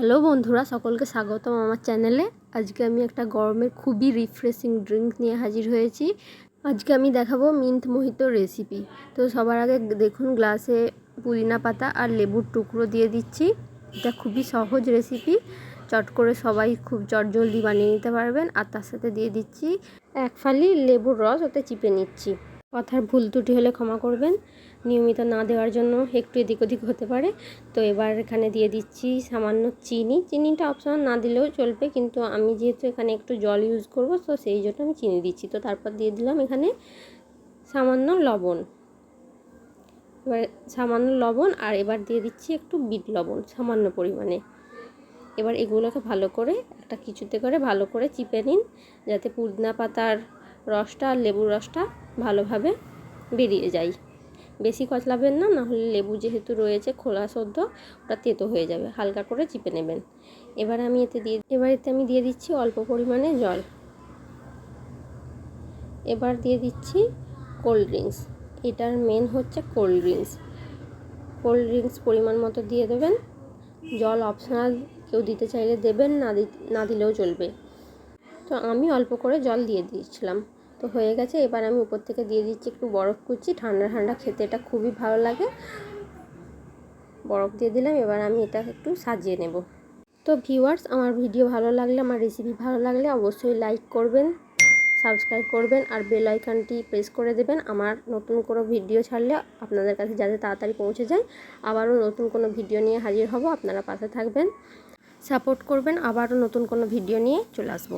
Hello বন্ধুরা, সকলকে স্বাগতম আমার চ্যানেলে। আজকে আমি একটা গরমের খুবই রিফ্রেশিং ড্রিঙ্ক নিয়ে হাজির হয়েছি। আজকে আমি দেখাবো মিন্ট মোহিতো রেসিপি। তো সবার আগে দেখুন, গ্লাসে পুদিনা পাতা আর লেবুর টুকরো দিয়ে দিচ্ছি। এটা খুবই সহজ রেসিপি, চট করে সবাই খুব চটজলদি বানিয়ে নিতে পারবেন। আর তার সাথে দিয়ে দিচ্ছি এক ফালি লেবুর রস, ওতে চিপে নিচ্ছি। কথার ভুল ত্রুটি হলে ক্ষমা করবেন, নিয়মিত না দেওয়ার জন্য একটু এদিক ওদিক হতে পারে। তো এবার এখানে দিয়ে দিচ্ছি সামান্য চিনিটা অপশনাল, না দিলেও চলবে, কিন্তু আমি যেহেতু এখানে একটু জল ইউজ করব, তো সেই জন্য আমি চিনি দিচ্ছি। তো তারপর দিয়ে দিলাম এখানে সামান্য লবণ। আর এবার দিয়ে দিচ্ছি একটু বিট লবণ সামান্য পরিমাণে। এবার এগুলোকে ভালো করে একটা কিছুতে করে ভালো করে চিপে নিন, যাতে পুদিনা পাতার রসটা আর লেবুর রসটা ভালোভাবে বেরিয়ে যায়। বেশি কচলাবেন না, নাহলে লেবু যেহেতু রয়েছে খোলা সদ্য, ওটা তেতো হয়ে যাবে। হালকা করে চিপে নেবেন। এবার এতে আমি দিয়ে দিচ্ছি অল্প পরিমাণে জল। এবার দিয়ে দিচ্ছি কোল্ড ড্রিঙ্কস। এটার মেন হচ্ছে কোল্ড ড্রিঙ্কস পরিমাণ মতো দিয়ে দেবেন। জল অপশনাল, কেউ দিতে চাইলে দেবেন, না দিলেও চলবে। তো আমি অল্প করে জল দিয়ে দিয়েছিলাম। তো হয়ে গেছে। এবার আমি উপর থেকে দিয়ে দিচ্ছি একটু বরফ কুচি। ঠান্ডা ঠান্ডা খেতে এটা খুবই ভালো লাগে। বরফ দিয়ে দিলাম। এবার আমি এটা একটু সাজিয়ে নেব। তো ভিউয়ার্স, আমার ভিডিও ভালো লাগলে, আমার রেসিপি ভালো লাগলে অবশ্যই লাইক করবেন, সাবস্ক্রাইব করবেন আর বেল আইকনটি প্রেস করে দেবেন। আমার নতুন কোনো ভিডিও ছাড়লে আপনাদের কাছে যাতে তাড়াতাড়ি পৌঁছে যায়। আবারও নতুন কোনো ভিডিও নিয়ে হাজির হব, আপনারা পাশে থাকবেন, সাপোর্ট করবেন। আবারও নতুন কোনো ভিডিও নিয়ে চলে আসবো।